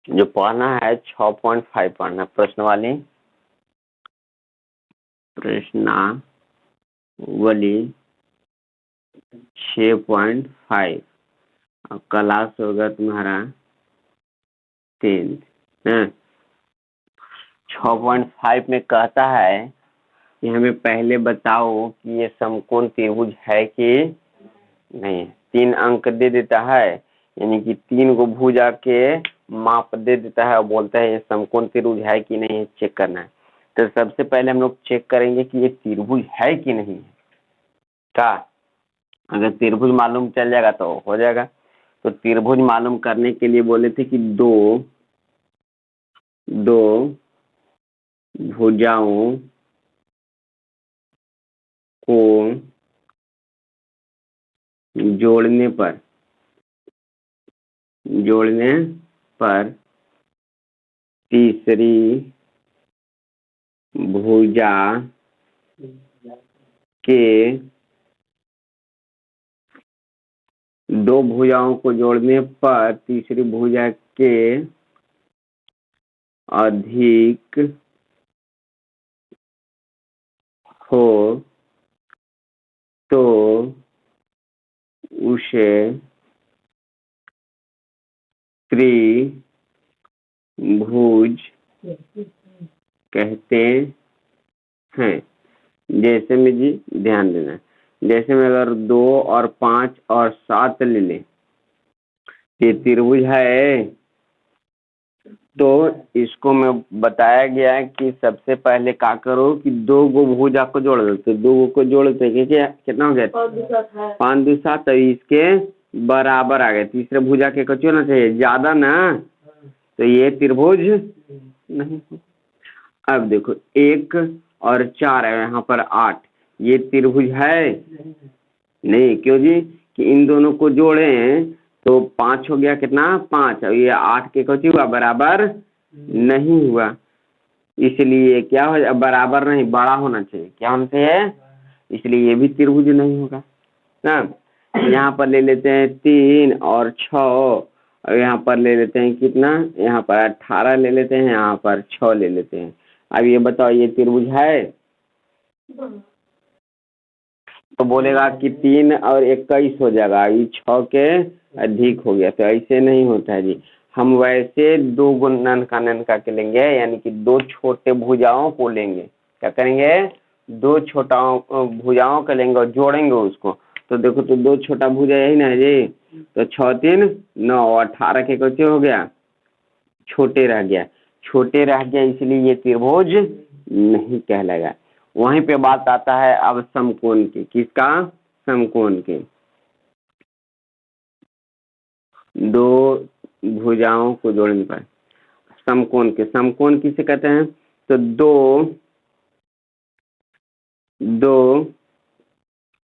जो पढ़ना है 6.5 पढ़ना, प्रश्नावली 6.5 और क्लास होगा तुम्हारा 3। 6.5 में कहता है कि हमें पहले बताओ कि ये समकोण त्रिभुज है कि नहीं। 3 अंक दे देता है, यानी कि 3 को भुजा के माप दे देता है और बोलता है ये समकोण त्रिभुज है कि नहीं, चेक करना है। तो सबसे पहले हम लोग चेक करेंगे कि ये त्रिभुज है कि नहीं है। का अगर त्रिभुज मालूम चल जाएगा तो हो जाएगा। तो त्रिभुज मालूम करने के लिए बोले थे कि दो भुजाओं को जोड़ने पर तीसरी भुजा के दो भुजाओं को जोड़ने पर तीसरी भुजा के अधिक हो तो उसे त्रिभुज कहते हैं। जैसे में जी ध्यान देना, जैसे में अगर 2 और 5 और 7 ले लें, ये त्रिभुज है। तो इसको मैं बताया गया है कि सबसे पहले क्या करो कि 2 गो भुजा को जोड़ दो। तो 2 को जोड़ते कितना हो गया, 5 2 7, तो इसके बराबर आ गए। तीसरे भुजा के कचो ना चाहिए ज्यादा ना, तो ये त्रिभुज नहीं। अब देखो 1 और 4 है, यहाँ पर 8, ये त्रिभुज है नहीं। क्यों जी, कि इन दोनों को जोड़े हैं तो 5 हो गया, कितना 5, और ये 8 के कचो हुआ बराबर नहीं हुआ, इसलिए क्या हो, बराबर नहीं, बड़ा होना चाहिए। क्या होना चाहिए, इसलिए ये भी त्रिभुज नहीं होगा ना। यहाँ पर ले लेते हैं 3 और 6, और यहाँ पर ले लेते हैं कितना, यहाँ पर 18 ले लेते हैं, यहाँ पर 6 ले लेते हैं। अब ये बताओ ये त्रिभुज है, तो बोलेगा कि 3 और 21 हो जाएगा, ये 6 के अधिक हो गया। तो ऐसे नहीं होता है जी, हम वैसे 2 गुणन का ननका के लेंगे, यानी कि 2 छोटे भुजाओं को लेंगे। क्या करेंगे, 2 छोटा भुजाओं का लेंगे और जोड़ेंगे उसको। तो देखो, तो 2 छोटा भुजा यही ना है जी, तो 6 3 9, 18 के कच्चे हो गया, छोटे रह गया, इसलिए ये त्रिभुज नहीं कहलाएगा। वहीं पे बात आता है अब समकोण की। किसका, समकोण के। 2 भुजाओं को जोड़ने पर समकोण के, समकोण किसे कहते हैं, तो दो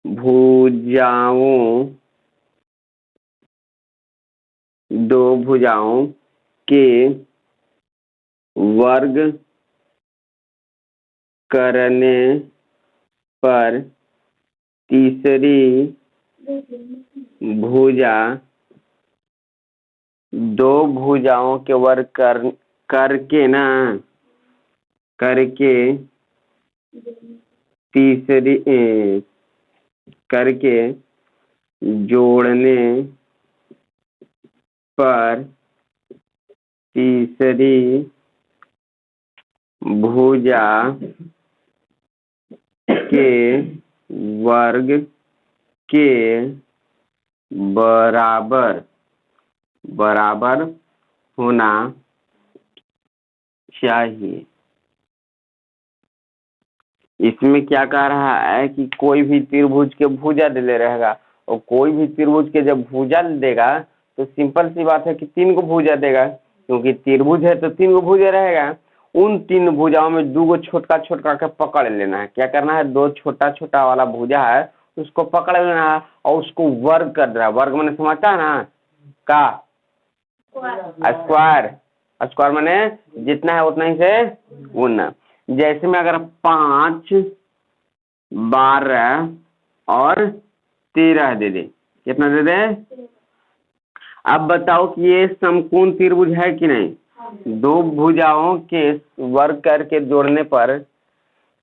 भुजाओं के वर्ग करने पर तीसरी भुजा, 2 भुजाओं के वर्ग करके तीसरी करके जोड़ने पर तीसरी भुजा के वर्ग के बराबर होना चाहिए। इसमें क्या कह रहा है कि कोई भी त्रिभुज के भुजा ले रहेगा, और कोई भी त्रिभुज के जब भुजा देगा तो सिंपल सी बात है कि 3 को भुजा देगा, क्योंकि त्रिभुज है तो 3 को भुजा रहेगा। उन 3 भुजाओं में 2 छोटा छोटा के पकड़ लेना है। क्या करना है, 2 छोटा छोटा वाला भुजा है उसको पकड़ लेना है और उसको वर्ग कर देना है। वर्ग मैंने समझता है ना, का स्क्वायर मैंने जितना है उतना ही से गुना। जैसे में अगर 5 12 और 13 दे दे, कितना दे दे, अब बताओ कि ये समकोण त्रिभुज है कि नहीं? दो भुजाओं के वर्ग करके जोड़ने पर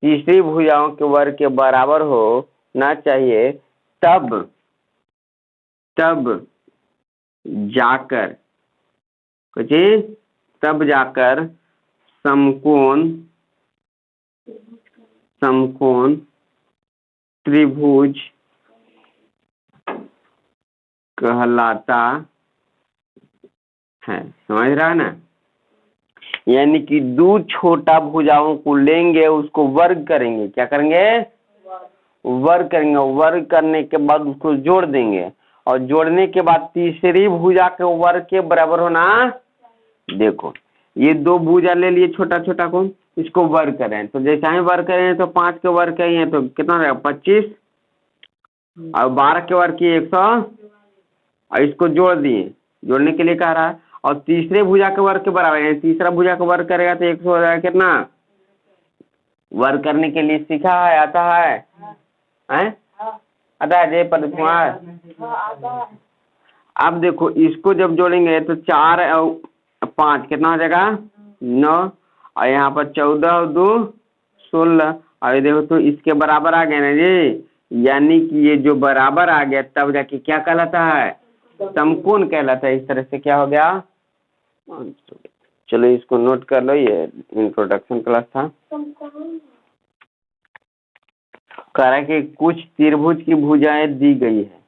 तीसरी भुजाओं के वर्ग के बराबर होना चाहिए, तब जाकर समकोण त्रिभुज कहलाता है। समझ रहा है ना? यानी कि दो छोटा भुजाओं को लेंगे, उसको वर्ग करेंगे। क्या करेंगे? वर्ग करेंगे। वर्ग करने के बाद उसको जोड़ देंगे, और जोड़ने के बाद तीसरी भुजा के वर्ग के बराबर होना। देखो ये दो भुजा ले लिए छोटा छोटा को, इसको वर्ग करें तो जैसा ही वर्ग करें तो 5 के वर्ग करेंगे तो कितना रहेगा? 25, और 12 के वर्ग की 100, और इसको जोड़ दिए। जोड़ने के लिए कह रहा है, और तीसरे भुजा के वर्ग के बराबर है। तीसरा भुजा का वर्ग करेगा तो 100 हो जाएगा। कितना? वर्ग करने के लिए सीखा है? आता है? आता है जय पद कुमार? अब देखो इसको जब जोड़ेंगे तो 4 और 5 कितना हो जाएगा? 9, और यहाँ पर 14 और 2 16, और ये देखो तो इसके बराबर आ गया ना जी। यानी कि ये जो बराबर आ गया तब जाके क्या कहलाता है? समकोण कहलाता है। इस तरह से क्या हो गया? चलो इसको नोट कर लो, ये इंट्रोडक्शन क्लास था। कह रहा है कि कुछ त्रिभुज की भुजाएं दी गई है।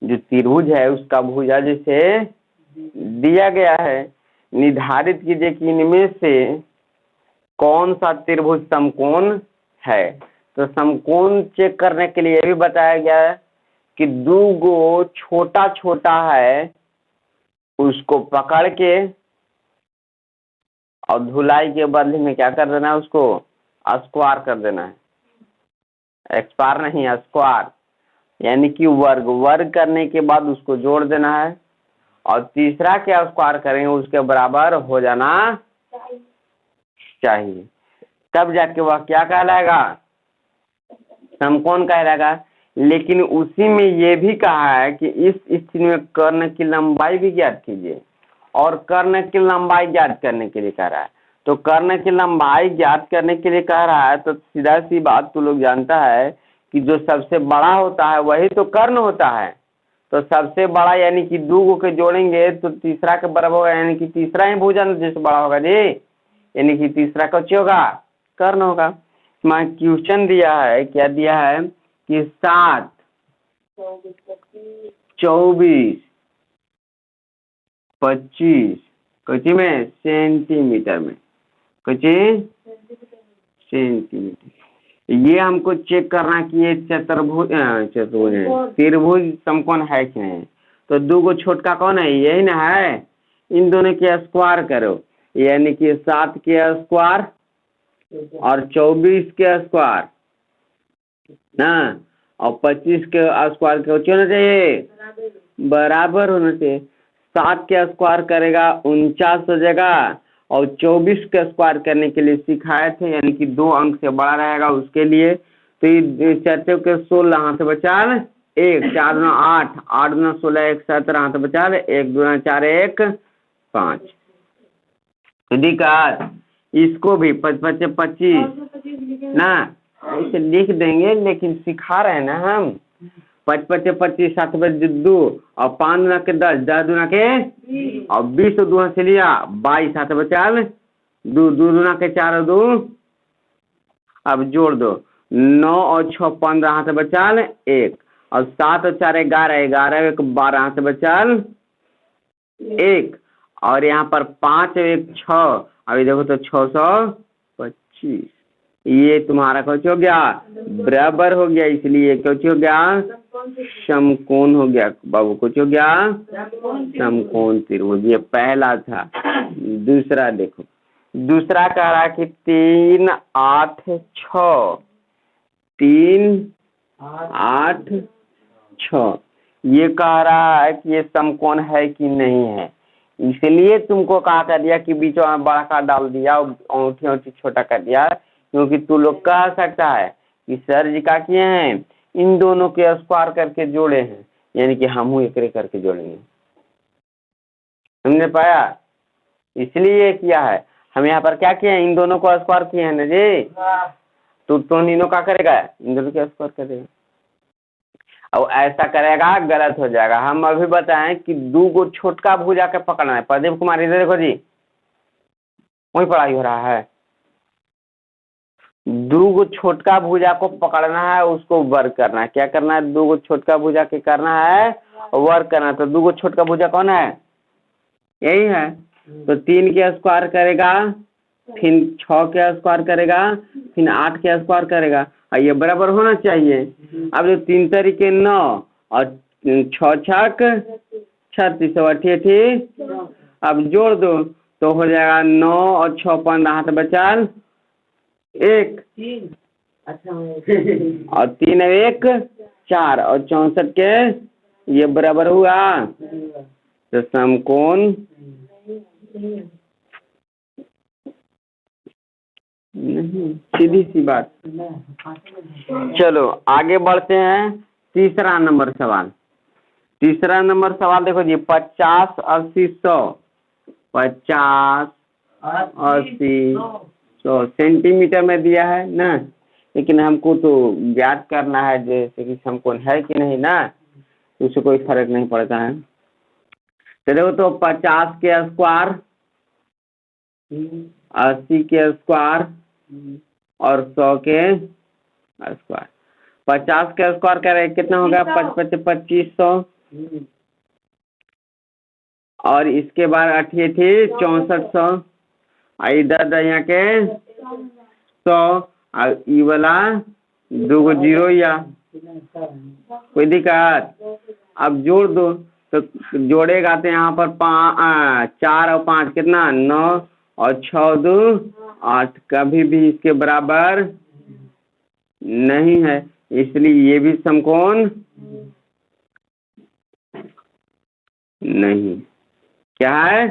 जो त्रिभुज है उसका भुजा जैसे दिया गया है, निर्धारित कीजिए कि इनमें से कौन सा त्रिभुज समकोण है। तो समकोण चेक करने के लिए भी बताया गया है कि दो गो छोटा छोटा है, उसको पकड़ के और धुलाई के बदले में क्या कर देना है? उसको स्क्वायर कर देना है। एक्सपार नहीं, स्क्वायर, यानी कि वर्ग करने के बाद उसको जोड़ देना है, और तीसरा क्या स्क्वायर करेंगे उसके बराबर हो जाना चाहिए, तब जाके वह क्या कहलाएगा? समकोण कहलाएगा। लेकिन उसी में ये भी कहा है कि इस स्थिति में कर्ण की लंबाई भी ज्ञात कीजिए, और कर्ण की लंबाई ज्ञात करने के लिए कह रहा है। तो कर्ण की लंबाई ज्ञात करने के लिए कह रहा है, तो सीधा सी बात तू लोग जानता है कि जो सबसे बड़ा होता है वही तो कर्ण होता है। तो सबसे बड़ा यानी कि दो गो के जोड़ेंगे तो तीसरा के बराबर होगा, यानी कि तीसरा ही भुजा जिससे बड़ा होगा जी, यानी कि तीसरा कौन होगा? कर्ण होगा। मैं क्वेश्चन दिया है, क्या दिया है कि 7, 24, 25 कची में सेंटीमीटर में, कची सेंटीमीटर। ये हमको चेक करना कि ये चतुर्भुज त्रिभुज समकोण है कि नहीं। तो दो गो छोटका कौन है? यही ना है। इन दोनों के स्क्वायर करो, यानी कि 7 के स्क्वायर और 24 के स्क्वायर ना, और 25 के स्क्वायर के होना चाहिए बराबर होना चाहिए। 7 के स्क्वायर करेगा 49 हो जाएगा, और 24 के स्क्वायर करने के लिए सिखाए थे, यानी कि 2 अंक से बड़ा रहेगा उसके लिए। तो ये 4 के 16 हाथ से बचा 1, 4 दूना 8, 8 दूना 16, 1 17 हाथ से बचा 1 दूना 4 1 5। दिक्कत इसको भी 5 25 ना ऐसे लिख देंगे, लेकिन सिखा रहे हैं ना हम। 5 25, 7 2, और 5 दूना के 10, 10 दूना के, और 20 2 से लिया 22 हाथ बचाल 2, 2 दूना के 4 2। अब जोड़ दो, 9 और 6 15 हाथ बचाल 1, और 7 और 4 11, 11 1 12 हाथ बचाल 1, और यहाँ पर 5 1 6, अभी देखो तो 625। ये तुम्हारा कुछ हो गया बराबर हो गया, इसलिए कुछ हो गया समकोण हो गया बाबू। कुछ हो गया समकोण त्रिभुज। ये पहला था। दूसरा देखो, दूसरा कह रहा है कि 3 8 6, 3 8 6। ये कह रहा है कि ये समकोण है कि नहीं है, इसलिए तुमको कहा कर दिया कि बीच में बड़ा का डाल दिया और औंठी छोटा कर दिया, क्योंकि तू लोग कह सकता है कि सर जी का किए हैं इन दोनों के स्क्वायर करके जोड़े हैं, यानी कि हम एक करके जोड़ेंगे। समझ पाया? इसलिए ये किया है। हम यहाँ पर क्या किए हैं, इन दोनों को स्क्वायर किए हैं ना जी। तो इन क्या करेगा, इन दोनों को स्क्वायर करेगा। अब ऐसा करेगा गलत हो जाएगा। हम अभी बताएं कि दो गो छोटका भुजा के पकड़ना है। प्रदीप कुमार इधर देखो जी, वही पढ़ाई हो रहा है। दो गो छोटका भुजा को पकड़ना है, उसको वर्क करना है। क्या करना है, दो गो छोटका भुजा के करना है वर्क करना है। तो दो गो छोटका भुजा कौन है, यही है। तो 3 के स्क्वायर करेगा, फिर 6 के स्क्वायर करेगा, फिर 8 के स्क्वायर करेगा, और ये बराबर होना चाहिए। अब जो 3 तरीके 9 और 6 छक 36 और 88, अब जोड़ दो तो हो जाएगा 9 और 6 15 हाथ बचाल 1, और 3 1 4 और 64 के ये बराबर हुआ। तो समकोण नहीं, सीधी सी बात। चलो आगे बढ़ते हैं। तीसरा नंबर सवाल। तीसरा नंबर सवाल देखो जी, 50 80 100, 50 80 100 सेंटीमीटर में दिया है ना, लेकिन हमको तो ज्ञात करना है जैसे कि समकोण है कि नहीं ना, उससे कोई फर्क नहीं पड़ता है। तो देखो, तो 50 के स्क्वायर 80 के स्क्वायर और 100 के स्क्वायर। 50 के स्क्वायर करें कितना होगा, 2500, और इसके बाद 88 6400, इधर यहाँ के 100, और ई वाला 2 गो जीरो या कोई दिक्कत। अब जोड़ दो तो जोड़ेगा तो यहाँ पर 4 और 5 कितना 9 और 6 2 8, कभी भी इसके बराबर नहीं है, इसलिए ये भी समकोण नहीं। क्या है?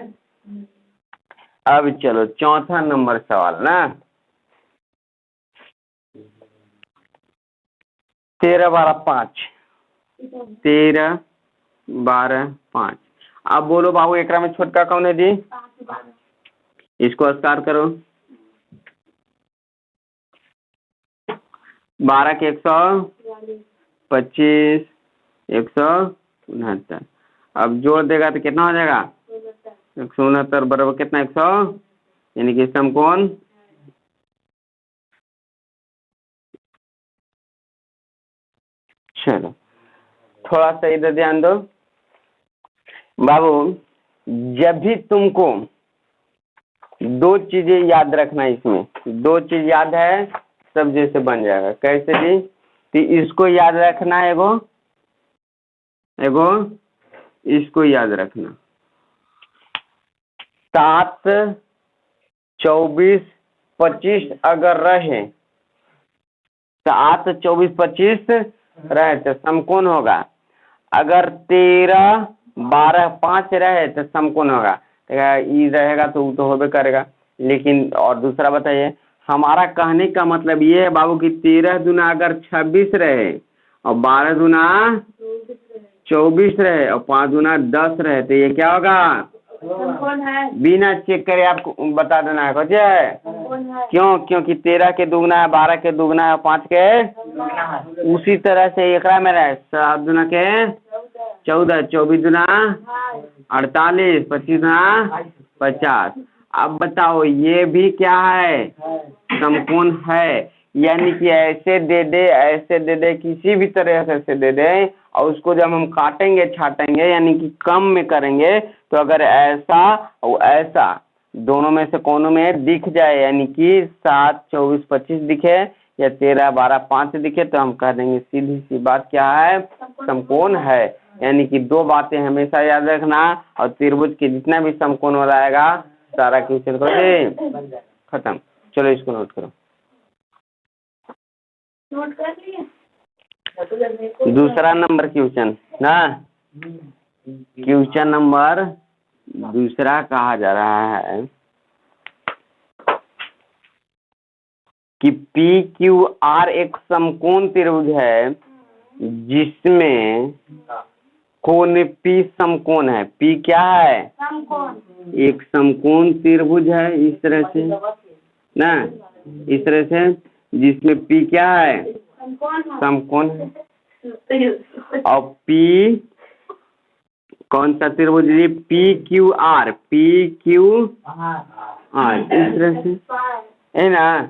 अब चलो चौथा नंबर सवाल ना, 13 12 5, 13 12 5। अब बोलो बाबू एकरा में छोटका कौन है जी, इसको स्टार करो। 12 के 125, 169। अब जोड़ देगा तो कितना हो जाएगा, 169 बराबर कितना 100, यानी कि समकोण चलो थोड़ा सा इधर ध्यान दो बाबू। जब भी तुमको 2 चीजें याद रखना, इसमें 2 चीज याद है सब जैसे बन जाएगा। कैसे जी, तो इसको याद रखना है, एगो इसको याद रखना। 7 24 25 अगर रहे, 7 24 25 रहे तो समकोण होगा। अगर 13 12 5 रहे तो समकोण होगा। ई रहेगा तो वो तो होबे करेगा। लेकिन और दूसरा बताइए, हमारा कहने का मतलब ये है बाबू कि 13 दूना अगर 26 रहे, और 12 दूना 24 रहे, और 5 दूना 10 रहे, तो ये क्या होगा, बिना चेक करे आपको बता देना है। क्यों? क्योंकि 13 के दुगना है, 12 के दुगना है, 5 के उसी तरह से एकरा में रहे। 7 दूना के 14, 24 दूना 48, 25 दूना 50। अब बताओ ये भी क्या है, समकोण है। यानी कि ऐसे दे दे किसी भी तरह से दे दे, और उसको जब हम काटेंगे छाटेंगे यानी कि कम में करेंगे, तो अगर ऐसा और ऐसा दोनों में से कोनों में दिख जाए, यानी कि 7 24 25 दिखे या 13 12 5 दिखे, तो हम कह देंगे सीधी सी बात क्या है, समकोण है। यानी कि 2 बातें हमेशा याद रखना, और त्रिभुज के जितना भी समकोण हो जाएगा सारा क्वेश्चन को खत्म। चलो इसको नोट करो। नोट कर लिए? दूसरा नंबर क्वेश्चन ना, क्वेश्चन नंबर दूसरा कहा जा रहा है कि पी क्यू आर एक समकोण त्रिभुज है जिसमें कोण, पी समकोण है। पी क्या है? समकोण। एक समकोण त्रिभुज है इस तरह से ना, इस तरह से, जिसमें पी क्या है? समकोण है। और पी कौन सा त्रिभुज जी? P Q R, P Q R, इस तरह से है ना।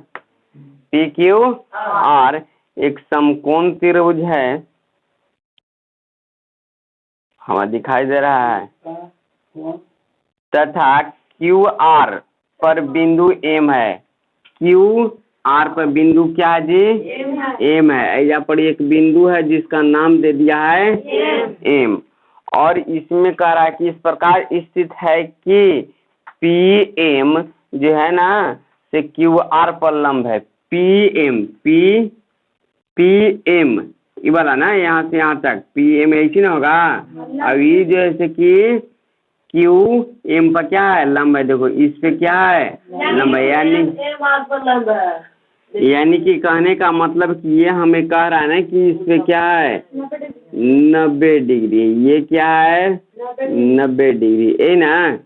पी क्यू आर एक समकोण त्रिभुज है, हमें दिखाई दे रहा है, तथा क्यू आर पर बिंदु एम है। क्यू आर पर बिंदु क्या है जी? एम है। यहाँ पर एक बिंदु है जिसका नाम दे दिया है एम, और इसमें कह रहा है कि इस प्रकार स्थित है कि पी एम जो है ना से क्यू आर पर लंब है। पी एम ये वाला ना, यहाँ से यहाँ तक पी एम ऐसी ना होगा। अब ये जैसे कि क्यू एम पर क्या है? लंब है। देखो इस पे क्या है? लंब है। यानी कि कहने का मतलब कि ये हमें कह रहा है ना कि इस पे क्या है? 90 डिग्री। ये क्या है? 90 डिग्री, है ना।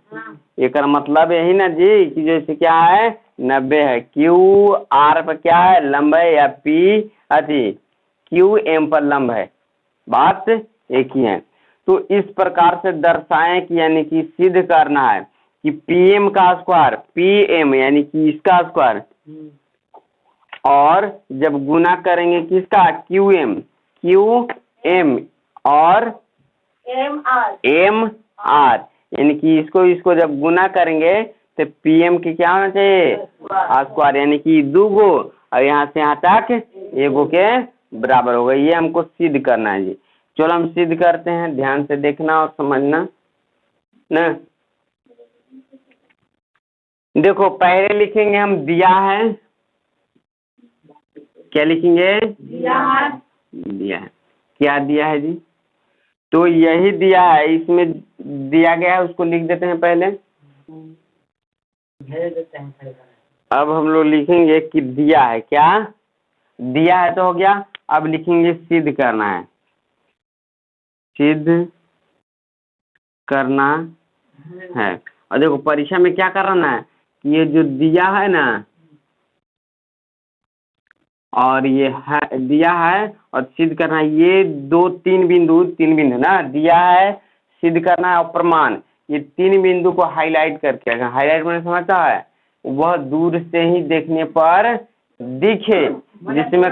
एक मतलब यही ना जी कि जैसे क्या है? 90 है। क्यू आर पर क्या है? लंब है, या पी अति क्यू एम पर लंब है। बात एक ही है। तो इस प्रकार से दर्शाएं कि यानी कि सिद्ध करना है कि पी एम का स्क्वायर पी एम यानी कि इसका स्क्वायर, और जब गुना करेंगे किसका? क्यू एम और एम आर, यानी कि इसको जब गुना करेंगे तो पी एम की क्या होना चाहिए? स्क्वायर, यानी कि 2 गो, और यहाँ से यहाँ तक 1 गो के बराबर होगा। ये हमको सिद्ध करना है जी। चलो हम सिद्ध करते हैं, ध्यान से देखना और समझना ना। देखो पहले लिखेंगे हम दिया है। क्या लिखेंगे? दिया है। क्या दिया है जी? तो यही दिया है, इसमें दिया गया है, उसको लिख देते हैं पहले। अब हम लोग लिखेंगे कि दिया है। क्या दिया है? तो हो गया। अब लिखेंगे सिद्ध करना है। सिद्ध करना है। और देखो परीक्षा में क्या करना है कि ये जो दिया है ना, और ये है दिया है और सिद्ध करना है, ये तीन बिंदु ना दिया है, सिद्ध करना है और प्रमाण, ये 3 बिंदु को हाईलाइट करके, हाईलाइट मैंने समझता है वह दूर से ही देखने पर दिखे, जिसमें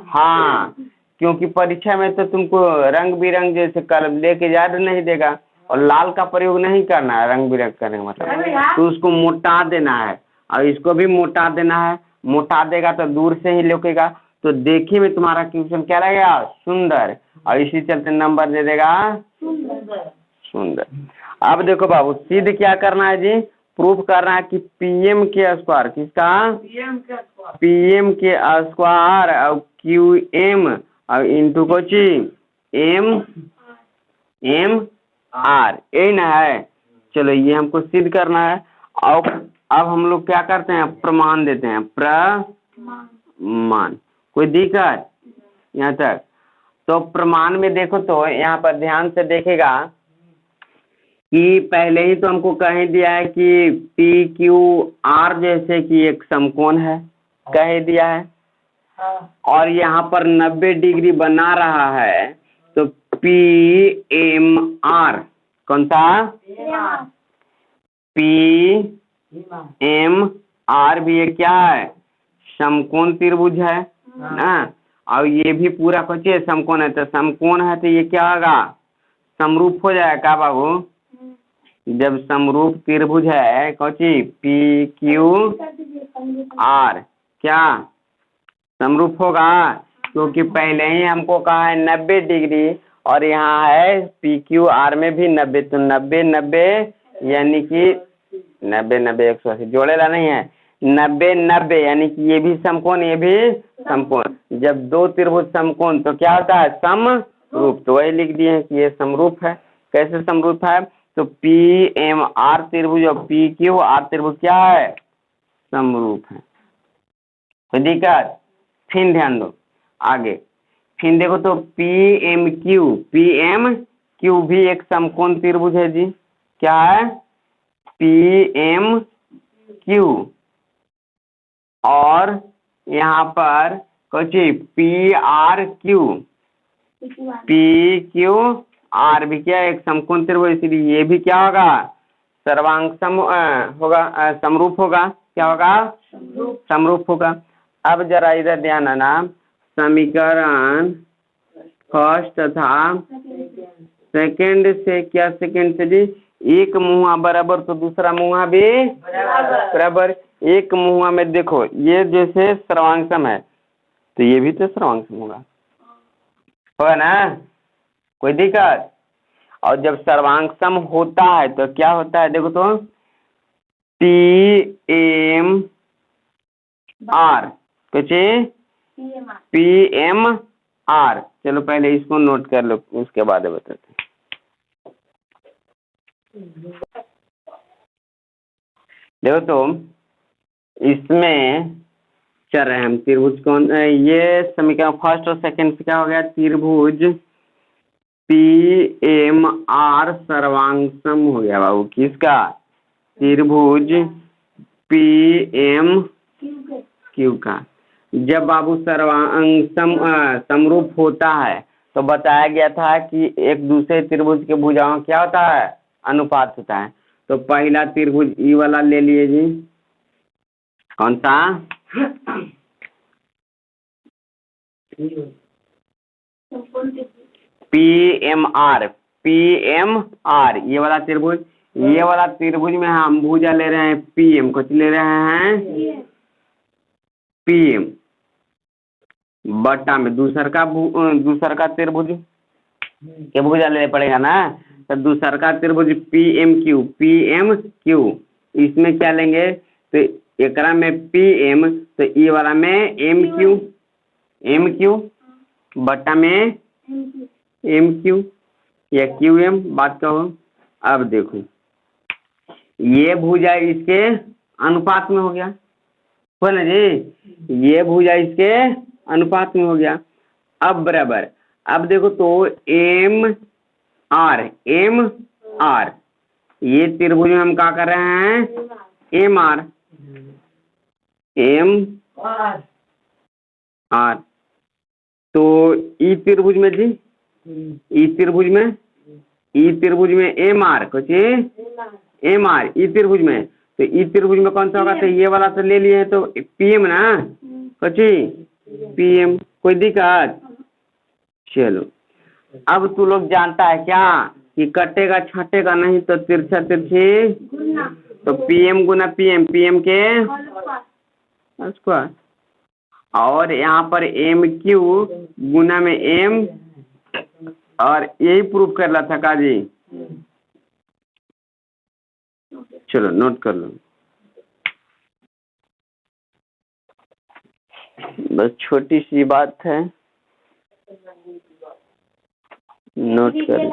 हाँ, क्योंकि परीक्षा में तो तुमको रंग बिरंग जैसे कलम लेके जा नहीं देगा, और लाल का प्रयोग नहीं करना है रंग बिरंग करने का मतलब, तो उसको मोटा देना है और इसको भी मोटा देना है। मोटा देगा तो दूर से ही लौकेगा, तो देखिए में तुम्हारा क्वेश्चन क्या रहेगा? सुंदर, और इसी चलते नंबर दे देगा सुंदर। अब देखो बाबू सिद्ध क्या करना है जी? प्रूफ करना है कि पीएम के स्क्वायर, किसका? पीएम के स्क्वायर और क्यू एम और इंटू कोची एम आर, यही ना है। चलो ये हमको सिद्ध करना है। और अब हम लोग क्या करते हैं? प्रमाण देते हैं। प्रमाण, कोई दिक्कत यहाँ तक? तो प्रमाण में देखो तो यहाँ पर ध्यान से देखेगा कि पहले ही तो हमको कह दिया है कि पी क्यू आर जैसे कि एक समकोण है, कह दिया है, और यहाँ पर 90 डिग्री बना रहा है, तो पी एम आर कौन सा? पी एम आर भी ये क्या है? समकोण त्रिभुज है ना, और ये भी पूरा कुछ समकोण है, तो समकोण है तो ये क्या होगा? समरूप हो जाएगा का बाबू? जब समरूप त्रिभुज है कौची पी क्यू आर, क्या समरूप होगा? क्योंकि पहले ही हमको कहा है 90 डिग्री, और यहाँ है पी क्यू आर में भी 90, तो 90 यानी कि 90 180 जोड़ेला नहीं है, 90 यानी कि ये भी समकोण ये भी समकोण। जब 2 त्रिभुज समकोण तो क्या होता है? समरूप। तो वही लिख दिए हैं कि ये समरूप है। कैसे समरूप है? तो पी एम आर त्रिभुज और पी क्यू आर त्रिभुज क्या है? समरूप है। कोई दिक्कत? फिर ध्यान दो आगे, फिर देखो तो पी एम क्यू भी एक समकोण त्रिभुज है जी। क्या है? PMQ। और यहाँ पर कुछ PQR भी क्या एक समकोण त्रिभुज, इसलिए ये भी क्या होगा? सर्वांग होगा, समरूप होगा। क्या होगा? समरूप होगा। अब जरा इधर ध्यान देना, समीकरण फर्स्ट तथा सेकंड से क्या सेकंड से जी? एक मुहा बराबर तो दूसरा मुहा भी बराबर। एक मुहा में देखो ये जैसे सर्वांगसम है तो ये भी तो सर्वांगसम होगा ना? कोई दिक्कत? और जब सर्वांगसम होता है तो क्या होता है? देखो तो PMR कुछ PMR। चलो पहले इसको नोट कर लो, उसके बाद बताते हैं। देखो तो इसमें चल रहे हैं हम त्रिभुज कौन, ये समीकरण फर्स्ट और सेकंड से क्या हो गया? त्रिभुज PMR सर्वांगसम हो गया बाबू। किसका? त्रिभुज PMQ का। जब बाबू सर्वांगसम समरूप होता है तो बताया गया था कि एक दूसरे त्रिभुज के भुजाओं क्या होता है? अनुपात होता है। तो पहला त्रिभुज ई वाला ले लिए जी। कौन सा? PMR। ये वाला त्रिभुज, ये वाला त्रिभुज में हम भुजा ले रहे हैं PM। कुछ ले रहे हैं PM बटा में दूसर का त्रिभुज के भुजा लेना पड़ेगा ना। तो दूसर का त्रिभुज PMQ। इसमें क्या लेंगे? तो एकरा में PM तो ये वाला में MQ बटा में MQ या QM बात कहो। अब देखो ये भुजा इसके अनुपात में हो गया, हो ना जी? ये भुजा इसके अनुपात में हो गया। अब बराबर, अब देखो तो MR ये त्रिभुज में हम क्या कर रहे हैं? MR तो ई त्रिभुज में जी, ई त्रिभुज में MR कुछ MR ई त्रिभुज में, तो ई त्रिभुज में कौन सा होगा? तो ये वाला तो ले लिए हैं तो PM ना, कुछ PM। कोई दिक्कत? चलो अब तू लोग जानता है क्या कि कटेगा छटेगा नहीं तो तिरछा तिरछी, तो PM गुना PM के स्क्वायर। और यहाँ पर MQ गुना में M, और यही प्रूफ कर रहा था का जी। चलो नोट कर लो, बस छोटी सी बात है, नोट कर लो।